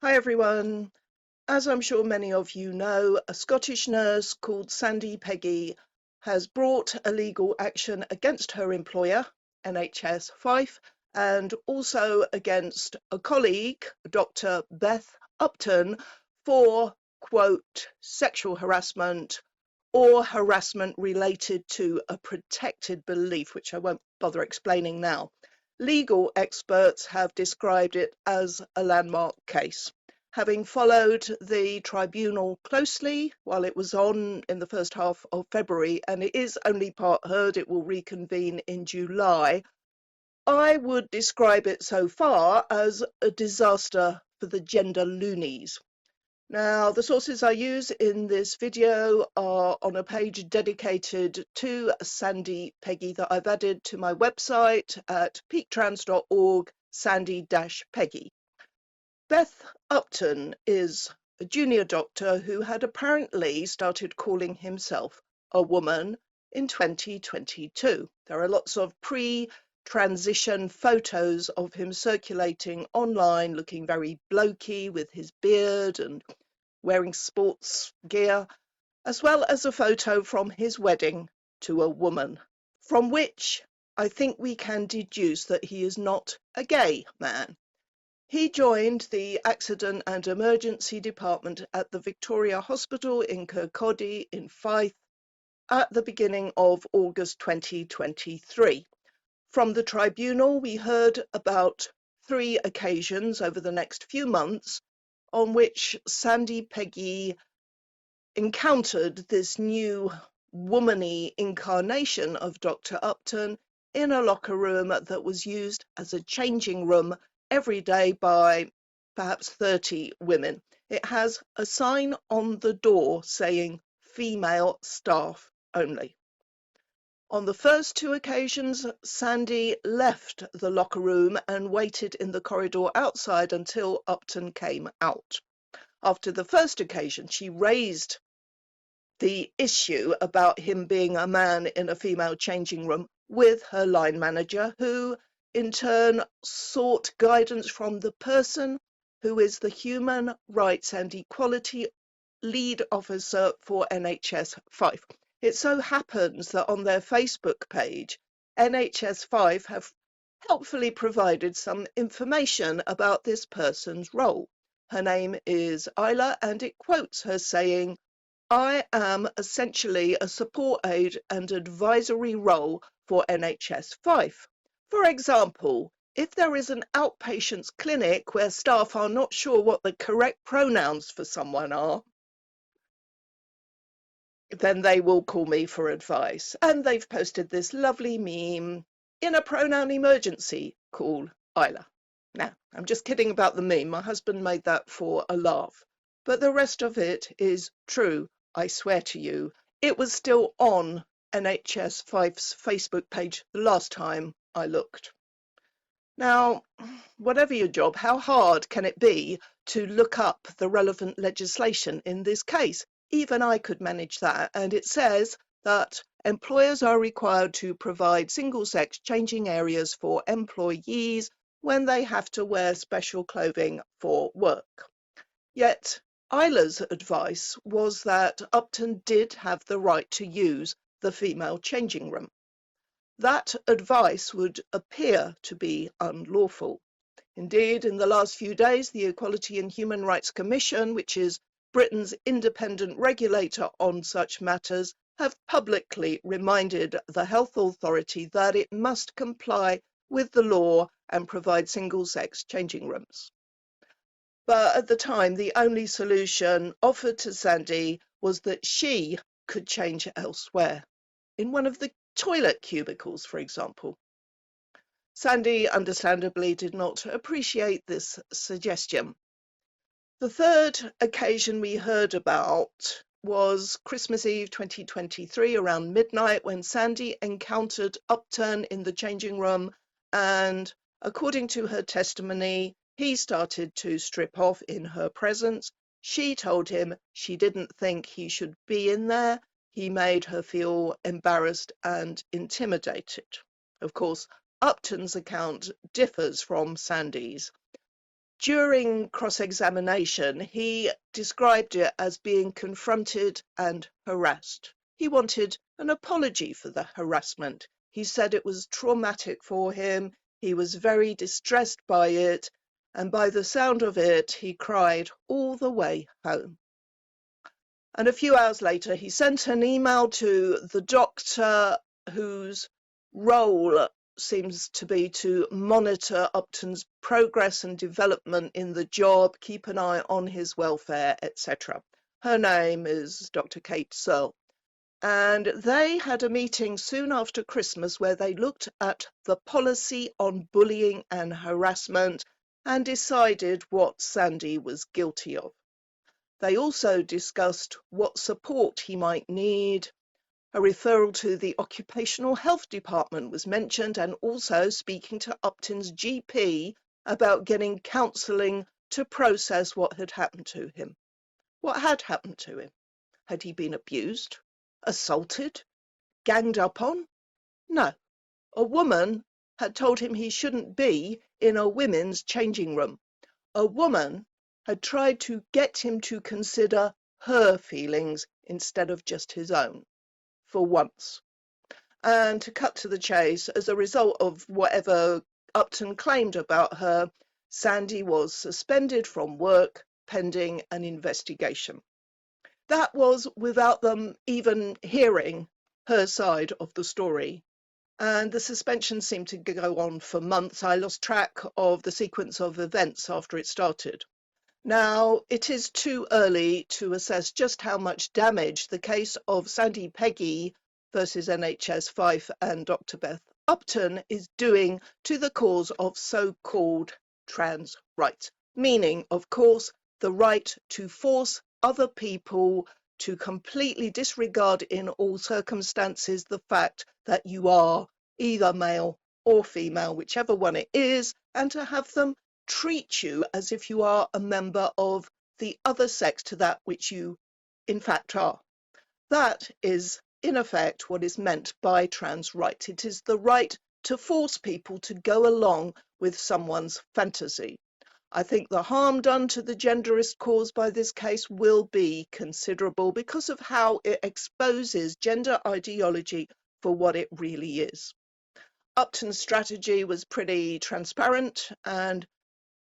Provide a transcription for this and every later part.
Hi everyone. As I'm sure many of you know, a Scottish nurse called Sandie Peggie has brought a legal action against her employer, NHS Fife, and also against a colleague, Dr. Beth Upton, for, quote, sexual harassment or harassment related to a protected belief, which I won't bother explaining now. Legal experts have described it as a landmark case. Having followed the tribunal closely while it was on in the first half of February, and it is only part heard, it will reconvene in July, I would describe it so far as a disaster for the gender loonies. Now, the sources I use in this video are on a page dedicated to Sandie Peggie that I've added to my website at peaktrans.org, Sandie-Peggie. Beth Upton is a junior doctor who had apparently started calling himself a woman in 2022. There are lots of pre-transition photos of him circulating online, looking very blokey with his beard and wearing sports gear, as well as a photo from his wedding to a woman, from which I think we can deduce that he is not a gay man. He joined the Accident and Emergency Department at the Victoria Hospital in Kirkcaldy in Fife at the beginning of August 2023. From the tribunal, we heard about 3 occasions over the next few months on which Sandie Peggie encountered this new womany incarnation of Dr. Upton in a locker room that was used as a changing room every day by perhaps 30 women. It has a sign on the door saying female staff only. On the first 2 occasions, Sandie left the locker room and waited in the corridor outside until Upton came out. After the first occasion, she raised the issue about him being a man in a female changing room with her line manager, who in turn sought guidance from the person who is the Human Rights and Equality Lead Officer for NHS Fife. It so happens that on their Facebook page, NHS Fife have helpfully provided some information about this person's role. Her name is Isla, and it quotes her saying, "I am essentially a support aid and advisory role for NHS Fife. For example, if there is an outpatients clinic where staff are not sure what the correct pronouns for someone are, then they will call me for advice." And they've posted this lovely meme, "In a pronoun emergency, call Isla." Now, I'm just kidding about the meme. My husband made that for a laugh. But the rest of it is true, I swear to you. It was still on NHS Fife's Facebook page the last time I looked. Now, whatever your job, how hard can it be to look up the relevant legislation in this case? Even I could manage that. And it says that employers are required to provide single-sex changing areas for employees when they have to wear special clothing for work. Yet Isla's advice was that Upton did have the right to use the female changing room. That advice would appear to be unlawful. Indeed, in the last few days, the Equality and Human Rights Commission, which is Britain's independent regulator on such matters, have publicly reminded the Health Authority that it must comply with the law and provide single-sex changing rooms. But at the time, the only solution offered to Sandie was that she could change elsewhere, in one of the toilet cubicles, for example. Sandie understandably did not appreciate this suggestion. The third occasion we heard about was Christmas Eve 2023, around midnight, when Sandie encountered Upton in the changing room, and according to her testimony, he started to strip off in her presence. She told him she didn't think he should be in there. He made her feel embarrassed and intimidated. Of course, Upton's account differs from Sandie's. During cross-examination, he described it as being confronted and harassed. He wanted an apology for the harassment. He said it was traumatic for him. He was very distressed by it, and by the sound of it, he cried all the way home. And a few hours later, he sent an email to the doctor whose role seems to be to monitor Upton's progress and development in the job, keep an eye on his welfare, etc. Her name is Dr. Kate Searle. And they had a meeting soon after Christmas where they looked at the policy on bullying and harassment and decided what Sandie was guilty of. They also discussed what support he might need. A referral to the occupational health department was mentioned, and also speaking to Upton's GP about getting counselling to process what had happened to him. What had happened to him? Had he been abused, assaulted, ganged up on? No. A woman had told him he shouldn't be in a women's changing room. A woman had tried to get him to consider her feelings instead of just his own, for once. And to cut to the chase, as a result of whatever Upton claimed about her, Sandie was suspended from work pending an investigation. That was without them even hearing her side of the story. And the suspension seemed to go on for months. I lost track of the sequence of events after it started. Now, it is too early to assess just how much damage the case of Sandie Peggie versus NHS Fife and Dr. Beth Upton is doing to the cause of so-called trans rights, meaning, of course, the right to force other people to completely disregard in all circumstances the fact that you are either male or female, whichever one it is, and to have them treat you as if you are a member of the other sex to that which you in fact are. That is in effect what is meant by trans rights. It is the right to force people to go along with someone's fantasy. I think the harm done to the genderist cause by this case will be considerable because of how it exposes gender ideology for what it really is. Upton's strategy was pretty transparent, and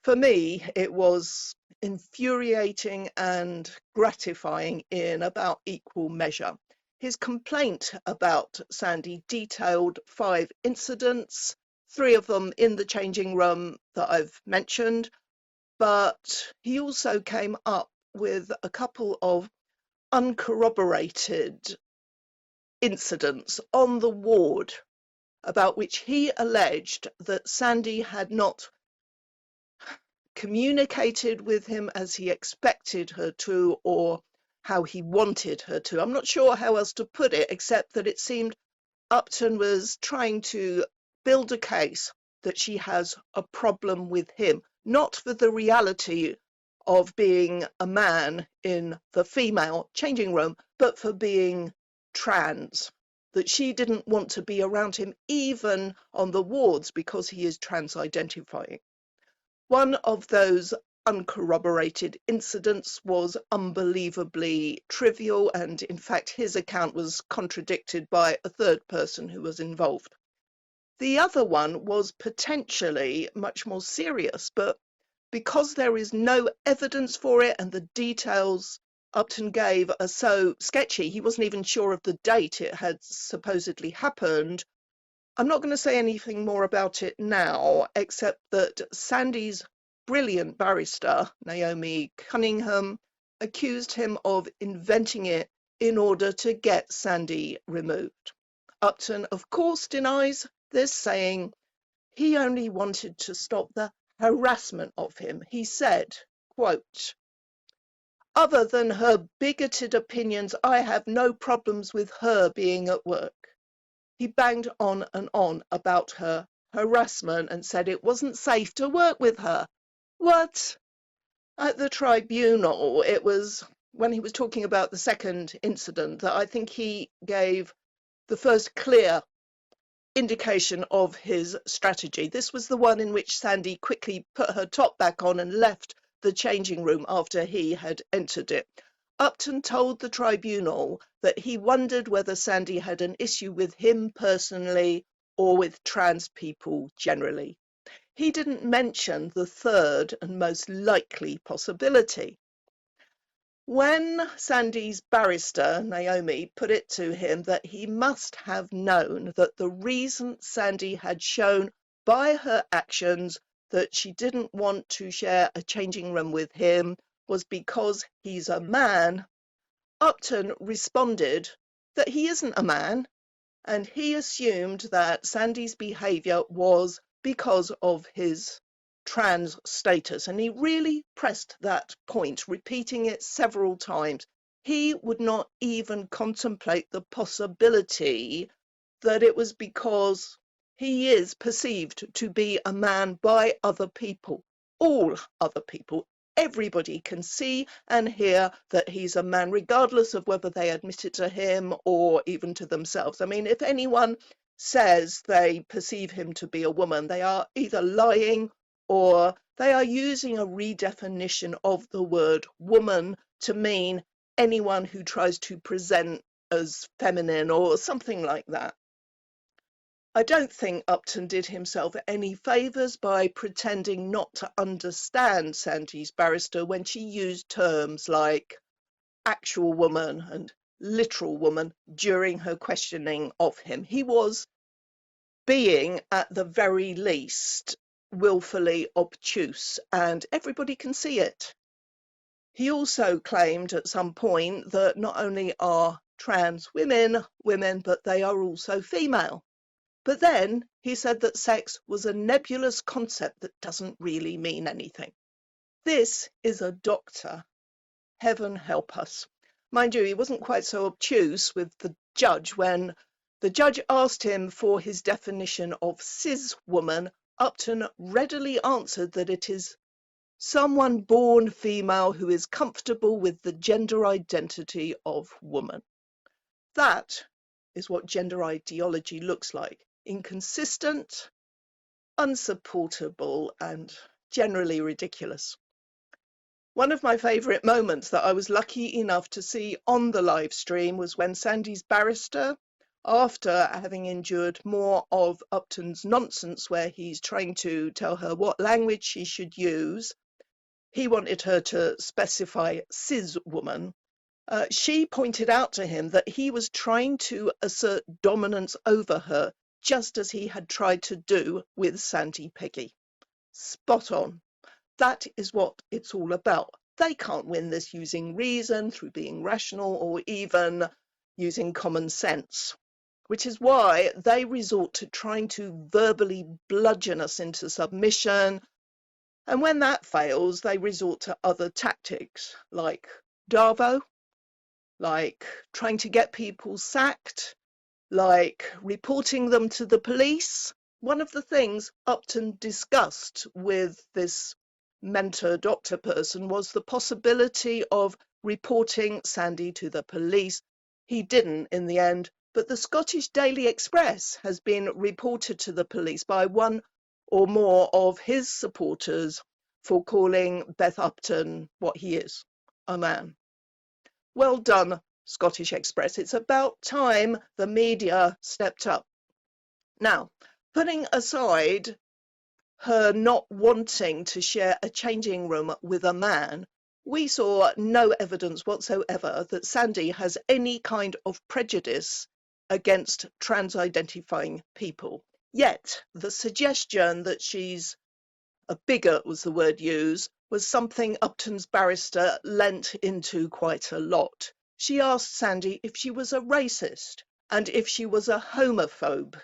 for me, it was infuriating and gratifying in about equal measure. His complaint about Sandie detailed 5 incidents, 3 of them in the changing room that I've mentioned, but he also came up with a couple of uncorroborated incidents on the ward about which he alleged that Sandie had not communicated with him as he expected her to or how he wanted her to. I'm not sure how else to put it, except that it seemed Upton was trying to build a case that she has a problem with him, not for the reality of being a man in the female changing room, but for being trans, that she didn't want to be around him even on the wards because he is trans identifying. One of those uncorroborated incidents was unbelievably trivial, and in fact his account was contradicted by a third person who was involved. The other one was potentially much more serious, but because there is no evidence for it and the details Upton gave are so sketchy, he wasn't even sure of the date it had supposedly happened. I'm not going to say anything more about it now, except that Sandie's brilliant barrister, Naomi Cunningham, accused him of inventing it in order to get Sandie removed. Upton, of course, denies this, saying he only wanted to stop the harassment of him. He said, quote, "Other than her bigoted opinions, I have no problems with her being at work." He banged on and on about her harassment and said it wasn't safe to work with her. What? At the tribunal, it was when he was talking about the second incident that I think he gave the first clear indication of his strategy. This was the one in which Sandie quickly put her top back on and left the changing room after he had entered it. Upton told the tribunal that he wondered whether Sandie had an issue with him personally or with trans people generally. He didn't mention the third and most likely possibility. When Sandie's barrister, Naomi, put it to him that he must have known that the reason Sandie had shown by her actions that she didn't want to share a changing room with him was because he's a man, Upton responded that he isn't a man, and he assumed that Sandie's behaviour was because of his trans status, and he really pressed that point, repeating it several times. He would not even contemplate the possibility that it was because he is perceived to be a man by other people, all other people. Everybody can see and hear that he's a man, regardless of whether they admit it to him or even to themselves. I mean, if anyone says they perceive him to be a woman, they are either lying or they are using a redefinition of the word woman to mean anyone who tries to present as feminine or something like that. I don't think Upton did himself any favours by pretending not to understand Sandie's barrister when she used terms like actual woman and literal woman during her questioning of him. He was being, at the very least, willfully obtuse, and everybody can see it. He also claimed at some point that not only are trans women women, but they are also female. But then he said that sex was a nebulous concept that doesn't really mean anything. This is a doctor. Heaven help us. Mind you, he wasn't quite so obtuse with the judge. When the judge asked him for his definition of cis woman, Upton readily answered that it is someone born female who is comfortable with the gender identity of woman. That is what gender ideology looks like. Inconsistent, unsupportable, and generally ridiculous. One of my favourite moments that I was lucky enough to see on the live stream was when Sandie's barrister, after having endured more of Upton's nonsense where he's trying to tell her what language she should use, he wanted her to specify cis woman. She pointed out to him that he was trying to assert dominance over her, just as he had tried to do with Sandie Peggie. Spot on. That is what it's all about. They can't win this using reason, through being rational, or even using common sense, which is why they resort to trying to verbally bludgeon us into submission. And when that fails, they resort to other tactics like Darvo, like trying to get people sacked, like reporting them to the police. One of the things Upton discussed with this mentor doctor person was the possibility of reporting Sandie to the police. He didn't in the end, but the Scottish Daily Express has been reported to the police by one or more of his supporters for calling Beth Upton what he is, a man. Well done, Scottish Express. It's about time the media stepped up. Now, putting aside her not wanting to share a changing room with a man, we saw no evidence whatsoever that Sandie has any kind of prejudice against trans-identifying people. Yet, the suggestion that she's a bigot was the word used, was something Upton's barrister leant into quite a lot. She asked Sandie if she was a racist and if she was a homophobe.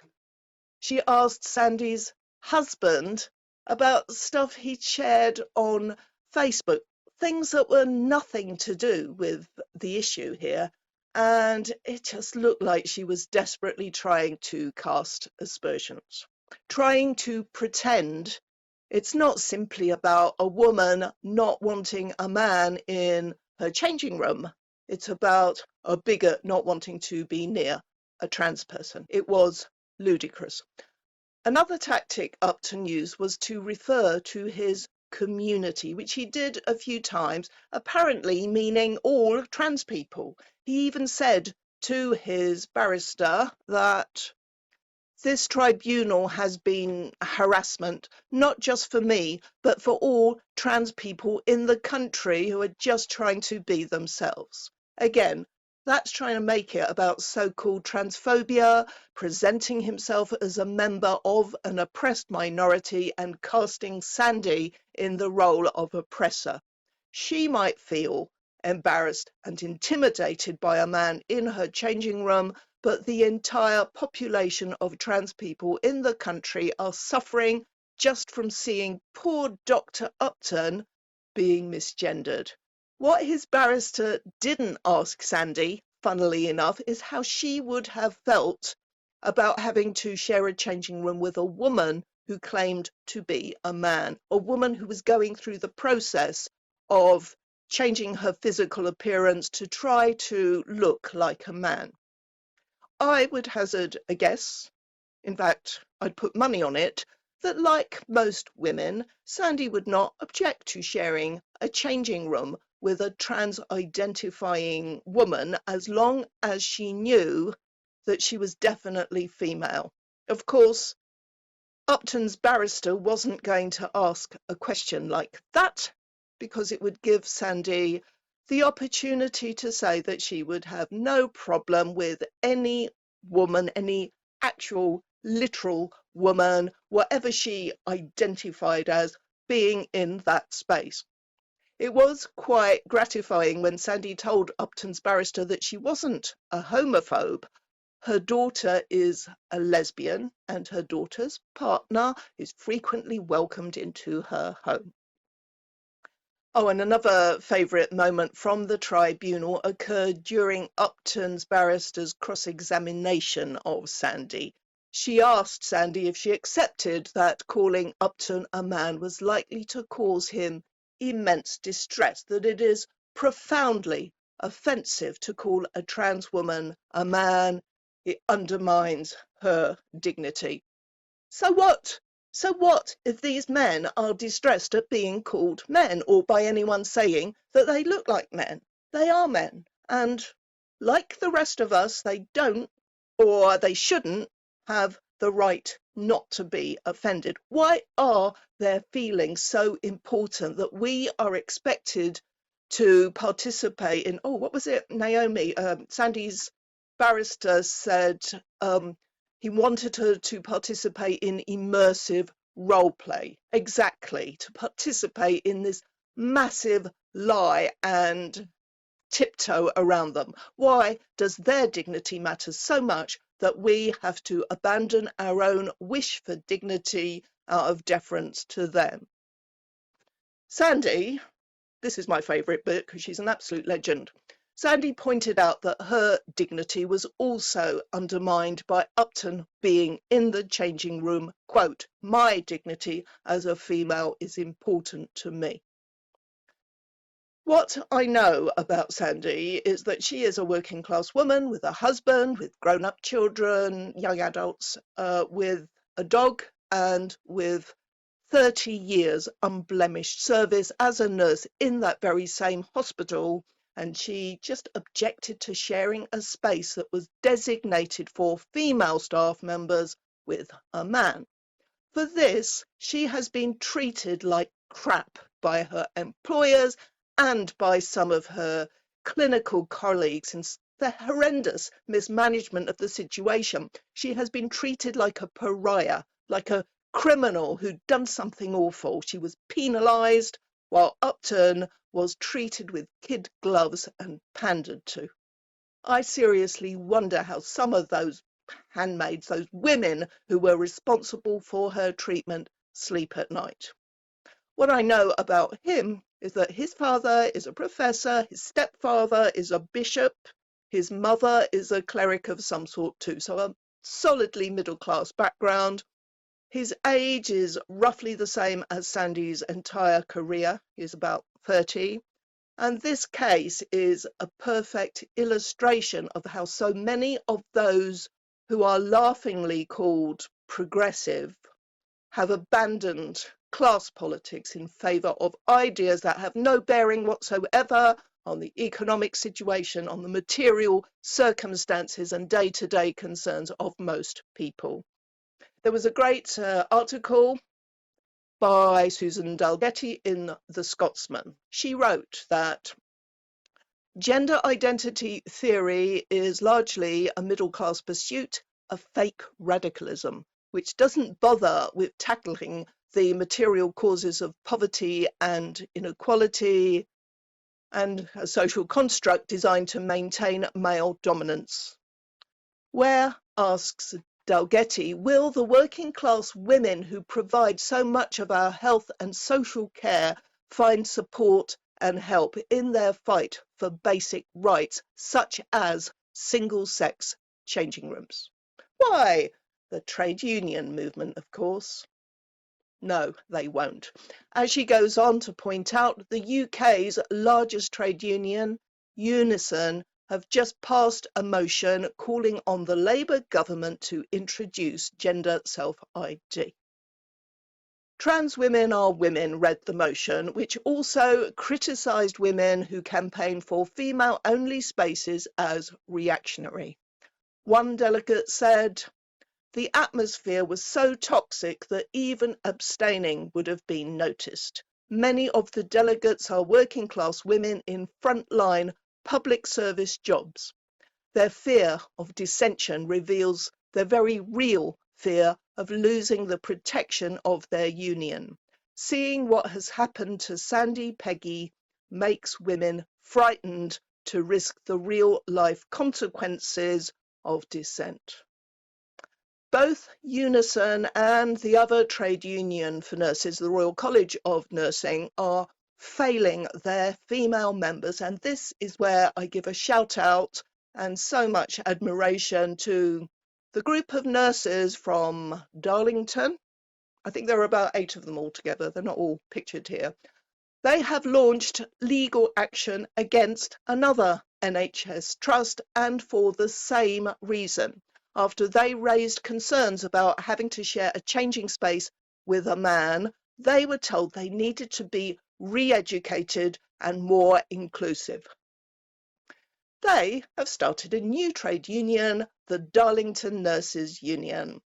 She asked Sandie's husband about stuff he'd shared on Facebook, things that were nothing to do with the issue here, and it just looked like she was desperately trying to cast aspersions, trying to pretend it's not simply about a woman not wanting a man in her changing room. It's about a bigot not wanting to be near a trans person. It was ludicrous. Another tactic Upton used was to refer to his community, which he did a few times, apparently meaning all trans people. He even said to his barrister that this tribunal has been harassment, not just for me, but for all trans people in the country who are just trying to be themselves. Again, that's trying to make it about so-called transphobia, presenting himself as a member of an oppressed minority and casting Sandie in the role of oppressor. She might feel embarrassed and intimidated by a man in her changing room, but the entire population of trans people in the country are suffering just from seeing poor Dr. Upton being misgendered. What his barrister didn't ask Sandie, funnily enough, is how she would have felt about having to share a changing room with a woman who claimed to be a man, a woman who was going through the process of changing her physical appearance to try to look like a man. I would hazard a guess, in fact, I'd put money on it, that like most women, Sandie would not object to sharing a changing room with a trans-identifying woman as long as she knew that she was definitely female. Of course, Upton's barrister wasn't going to ask a question like that because it would give Sandie the opportunity to say that she would have no problem with any woman, any actual literal woman, whatever she identified as, being in that space. It was quite gratifying when Sandie told Upton's barrister that she wasn't a homophobe. Her daughter is a lesbian and her daughter's partner is frequently welcomed into her home. Oh, and another favourite moment from the tribunal occurred during Upton's barrister's cross-examination of Sandie. She asked Sandie if she accepted that calling Upton a man was likely to cause him immense distress, that it is profoundly offensive to call a trans woman a man. It undermines her dignity. So what? So what if these men are distressed at being called men or by anyone saying that they look like men? They are men. And like the rest of us, they don't or they shouldn't have the right not to be offended. Why are their feelings so important that we are expected to participate in? Oh, what was it? Naomi, Sandie's barrister said he wanted her to participate in immersive role play. Exactly, to participate in this massive lie and tiptoe around them. Why does their dignity matter so much that we have to abandon our own wish for dignity out of deference to them? Sandie, this is my favourite bit because she's an absolute legend. Sandie pointed out that her dignity was also undermined by Upton being in the changing room. Quote, "My dignity as a female is important to me." What I know about Sandie is that she is a working class woman with a husband, with grown-up children, young adults, with a dog and with 30 years unblemished service as a nurse in that very same hospital, and she just objected to sharing a space that was designated for female staff members with a man. For this, she has been treated like crap by her employers and by some of her clinical colleagues in the horrendous mismanagement of the situation. She has been treated like a pariah, like a criminal who'd done something awful. She was penalised while Upton was treated with kid gloves and pandered to. I seriously wonder how some of those handmaids, those women who were responsible for her treatment, sleep at night. What I know about him is that his father is a professor, his stepfather is a bishop, his mother is a cleric of some sort too, so a solidly middle-class background. His age is roughly the same as Sandie's entire career. He's about 30. And this case is a perfect illustration of how so many of those who are laughingly called progressive, have abandoned class politics in favour of ideas that have no bearing whatsoever on the economic situation, on the material circumstances and day-to-day concerns of most people. There was a great article by Susan Dalgetty in The Scotsman. She wrote that gender identity theory is largely a middle-class pursuit of fake radicalism, which doesn't bother with tackling the material causes of poverty and inequality and a social construct designed to maintain male dominance. Where, asks Dalgetty, will the working class women who provide so much of our health and social care find support and help in their fight for basic rights, such as single-sex changing rooms? Why, the trade union movement, of course. No, they won't. As she goes on to point out, the UK's largest trade union, Unison, have just passed a motion calling on the Labour government to introduce gender self-ID. Trans women are women read the motion, which also criticised women who campaign for female-only spaces as reactionary. One delegate said, "The atmosphere was so toxic that even abstaining would have been noticed. Many of the delegates are working class women in frontline public service jobs. Their fear of dissension reveals their very real fear of losing the protection of their union. Seeing what has happened to Sandie Peggie makes women frightened to risk the real life consequences of dissent." Both Unison and the other trade union for nurses, the Royal College of Nursing, are failing their female members, and this is where I give a shout out and so much admiration to the group of nurses from Darlington. I think there are about 8 of them altogether. They're not all pictured here. They have launched legal action against another NHS trust, and for the same reason. After they raised concerns about having to share a changing space with a man, they were told they needed to be re-educated and more inclusive. They have started a new trade union, the Darlington Nurses Union.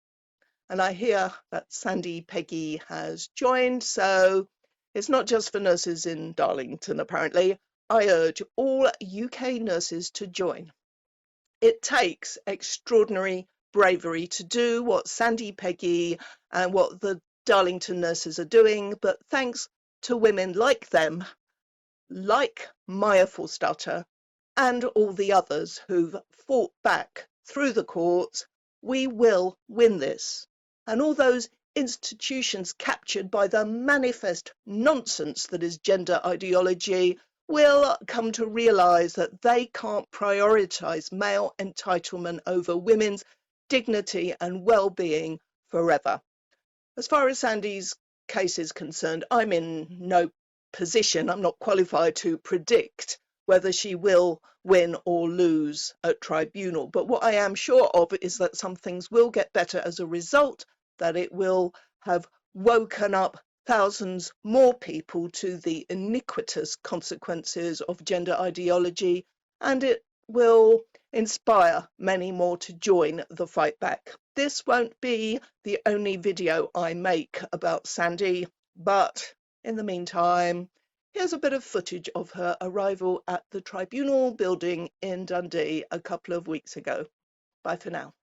And I hear that Sandie Peggie has joined, so it's not just for nurses in Darlington, apparently. I urge all UK nurses to join. It takes extraordinary bravery to do what Sandie Peggie and what the Darlington nurses are doing, but thanks to women like them, like Maya Forstater, and all the others who've fought back through the courts, we will win this. And all those institutions captured by the manifest nonsense that is gender ideology will come to realise that they can't prioritise male entitlement over women's dignity and well-being forever. As far as Sandie's case is concerned, I'm in no position, I'm not qualified to predict whether she will win or lose at tribunal. But what I am sure of is that some things will get better as a result, that it will have woken up thousands more people to the iniquitous consequences of gender ideology, and it will inspire many more to join the fight back. This won't be the only video I make about Sandie, but in the meantime, here's a bit of footage of her arrival at the Tribunal building in Dundee a couple of weeks ago. Bye for now.